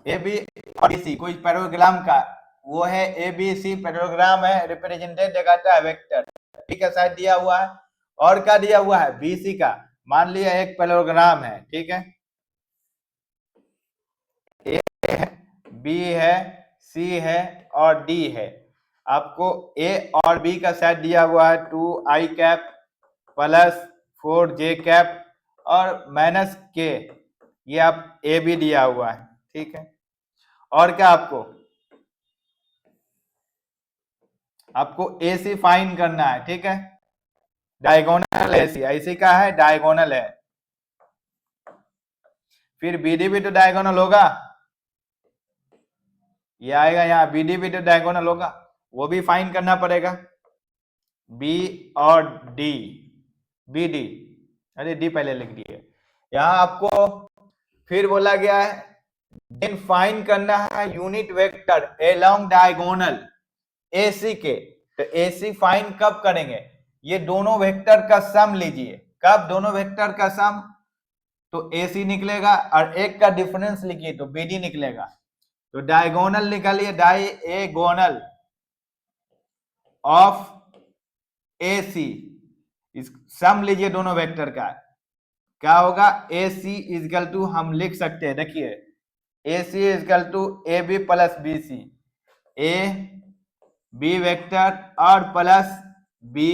A B और सी कोई पैराग्राम का वो है, ए बी सी पैराग्राम है, रिप्रेजेंटेड दिखाता है वेक्टर, ठीक है, साइड दिया हुआ है। और क्या दिया हुआ है, बी सी का, मान लिया एक पैराग्राम है, ठीक है, ए है, बी है, सी है और डी है। आपको ए और बी का सेट दिया हुआ है 2i cap plus 4j cap और माइनस के, ये आप ए बी दिया हुआ है, ठीक है। और क्या आपको ए सी फाइंड करना है, ठीक है, डायगोनल ए सी, ऐसी का है, डायगोनल है। फिर बीडी भी तो डायगोनल होगा, ये आएगा यहाँ, बीडी भी तो डायगोनल होगा, वो भी फाइंड करना पड़ेगा, बी और डी, बी डी, अरे डी पहले लिख दिए। यहाँ आपको फिर बोला गया है देन फाइंड करना है unit vector along diagonal AC के। तो एसी फाइंड कब करेंगे, ये दोनों वेक्टर का सम लीजिए, कब दोनों वेक्टर का सम, तो एसी निकलेगा और एक का डिफरेंस लिखिए तो बीडी निकलेगा। तो डायगोनल निकालिए, डायगोनल ऑफ एसी, इस सम लीजिए दोनों वेक्टर का, क्या होगा, ए सी इजकल टू, हम लिख सकते हैं, देखिए A C is equal to A B plus B C, A B vector और plus B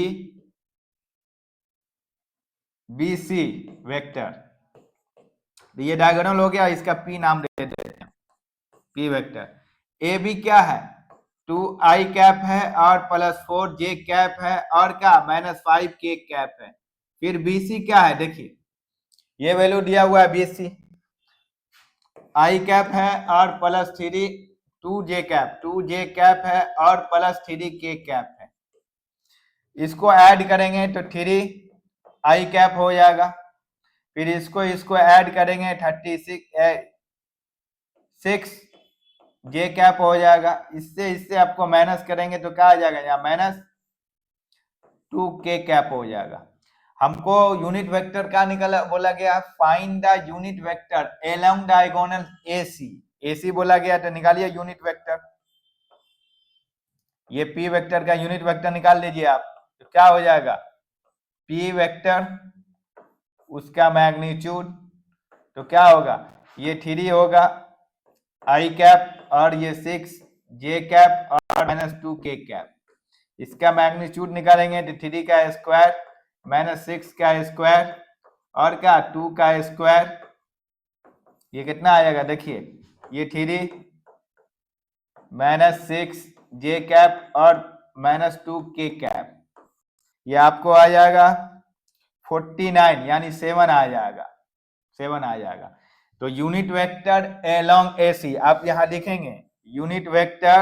B C vector. तो ये डायगोनल हो गया, इसका पी नाम दे देते हैं, पी वेक्टर। ए बी क्या है, 2i कैप है और प्लस 4j कैप है और क्या, माइनस 5k कैप है। फिर बी सी क्या है, देखिए ये वैल्यू दिया हुआ है, बी सी आई कैप है और plus 2j cap, 2j cap है और प्लस 3k कैप है। इसको ऐड करेंगे तो 3i कैप हो जाएगा, फिर इसको ऐड करेंगे 6j कैप हो जाएगा, इससे आपको माइनस करेंगे तो क्या आ जाएगा, यहाँ माइनस 2k कैप हो जाएगा। हमको यूनिट वेक्टर का निकला, बोला गया find the unit vector along diagonal AC, AC बोला गया तो निकालिए यूनिट वेक्टर, ये पी वेक्टर का यूनिट वेक्टर निकाल लीजिए आप, तो क्या हो जाएगा, पी वेक्टर उसका मैग्नीट्यूड, तो क्या होगा, ये 3 होगा आई कैप और ये 6j कैप और माइनस 2k कैप, इसका मैग्नीट्यूड निकालेंगे तो 3 का स्क्वायर माइनस 6 का स्क्वायर और क्या 2 का स्क्वायर, ये कितना आ जाएगा, देखिए ये 3 माइनस 6j कैप और माइनस 2k कैप, ये आपको आ जाएगा 49 यानी 7 आ जाएगा, 7 आ जाएगा। तो यूनिट वेक्टर अलोंग एसी आप यहां लिखेंगे, unit vector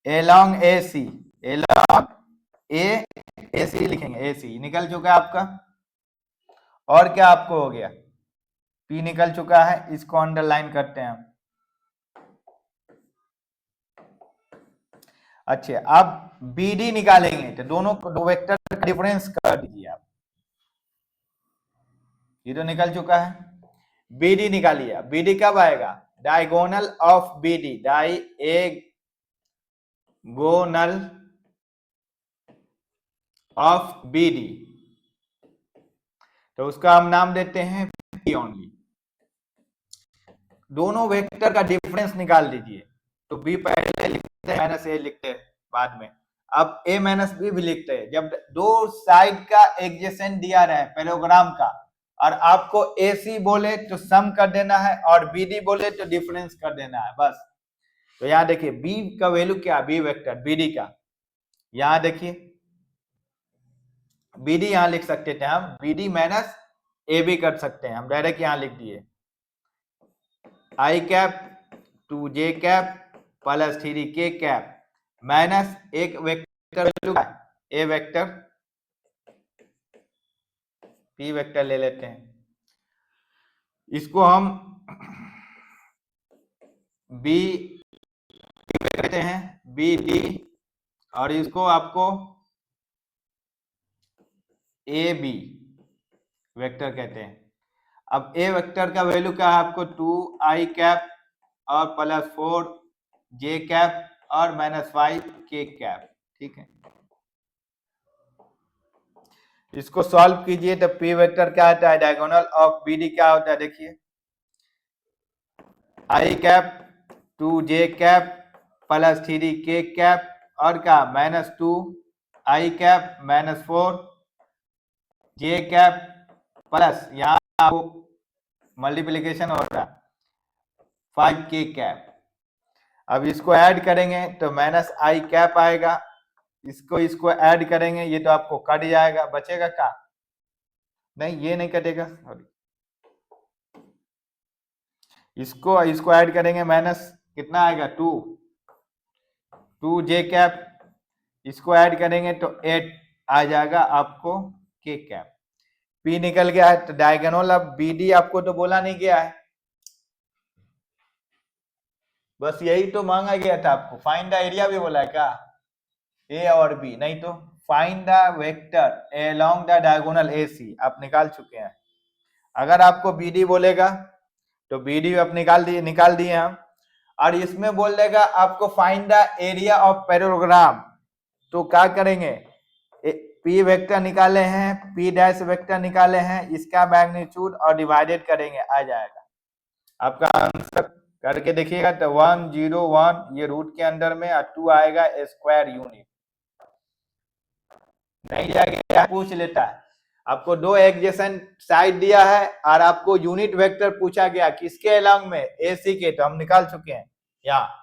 along AC, along AC लिखेंगे, एसी निकल चुका है आपका। और क्या आपको हो गया, पी निकल चुका है, इसको अंडरलाइन करते हैं हम। अच्छा अब बीडी निकालेंगे तो दोनों दो वेक्टर का डिफरेंस कर दीजिए आप, ये तो निकल चुका है, बीडी निकालिए। बीडी कब आएगा, diagonal of BD, diagonal of BD, तो उसका हम नाम देते हैं पी ओनली। दोनों वेक्टर का डिफरेंस निकाल दीजिए, तो बी पहले लिखते हैं, माइनस ए लिखते हैं बाद में, अब ए माइनस बी भी लिखते हैं। जब दो साइड का एडजेसेंट दिया रहे पैराग्राम का और आपको ए सी बोले तो सम कर देना है और बी डी बोले तो डिफरेंस कर देना है, बस। तो यहाँ देखिए बी का वैल्यू क्या, बी वेक्टर बी डी का, यहाँ देखिए बी डी यहाँ लिख सकते थे हम, B D minus A B कर सकते हैं हम, डायरेक्ट यहाँ लिख दिए I cap 2j cap plus 3k cap minus एक vector A vector P vector ले लेते हैं, इसको हम बी कहते हैं, बी डी और इसको आपको ए बी वेक्टर कहते हैं। अब ए वेक्टर का वैल्यू क्या है आपको 2i कैप और प्लस 4j कैप और माइनस 5k कैप। ठीक है, इसको सॉल्व कीजिए तो पी वेक्टर क्या आता है, डायगोनल ऑफ बी डी क्या होता है देखिए, I cap 2j cap plus 3k cap और क्या -2i cap -4j cap plus यहाँ आपको मल्टीप्लीकेशन हो रहा है 5k कैप। अब इसको ऐड करेंगे तो -i कैप आएगा, इसको ऐड करेंगे ये तो आपको कट जाएगा, बचेगा क्या, नहीं ये नहीं कटेगा, सॉरी, इसको ऐड करेंगे माइनस कितना आएगा 2j कैप, इसको ऐड करेंगे तो 8 आ जाएगा आपको k कैप। p निकल गया है तो डायगोनल ऑफ BD आपको तो बोला नहीं गया है, बस यही तो मांगा गया था आपको। फाइंड द एरिया भी बोला है क्या, ए और बी, नहीं तो find the vector along the diagonal AC आप निकाल चुके हैं। अगर आपको BD बोलेगा तो BD आप निकाल दिए हम, और इसमें बोल देगा आपको find the area of parallelogram, तो क्या करेंगे, P वेक्टर निकाले हैं, P डैश वेक्टर निकाले हैं, इसका मैग्नीट्यूड और डिवाइडेड करेंगे, आ जाएगा आपका आंसर। करके देखिएगा तो 101 ये रूट के अंदर में, और 2 आएगा स्क्वायर यूनिट, नहीं जाएगा, पूछ लेता है आपको दो एडजेसेंट साइड दिया है और आपको यूनिट वेक्टर पूछा गया किसके अलोंग में, AC के, तो हम निकाल चुके हैं यहाँ।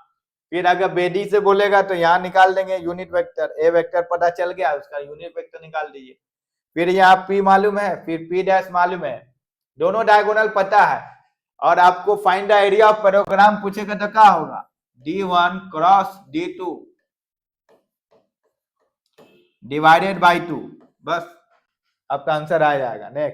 फिर अगर BD से बोलेगा तो यहाँ निकाल देंगे यूनिट वेक्टर, ए वेक्टर पता चल गया उसका यूनिट वेक्टर निकाल दीजिए। फिर यहाँ P मालूम है, फिर P डैश मालूम है, दोनों डायगोनल पता है, और आपको find the area of parallelogram पूछेगा तो क्या होगा, D1 cross D2 divided by 2, बस आपका आंसर आ जाएगा। नेक्स्ट